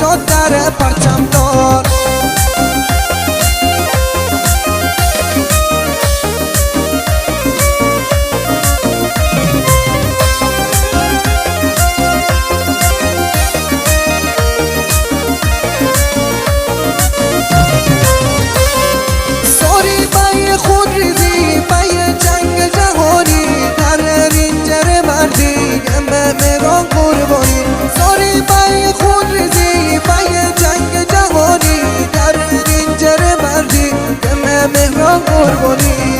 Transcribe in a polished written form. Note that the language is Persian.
شد در پرچم دار. سوری بای خود ریزی بای جنگ جهانی در رنجر مردی دم مهران قربانی.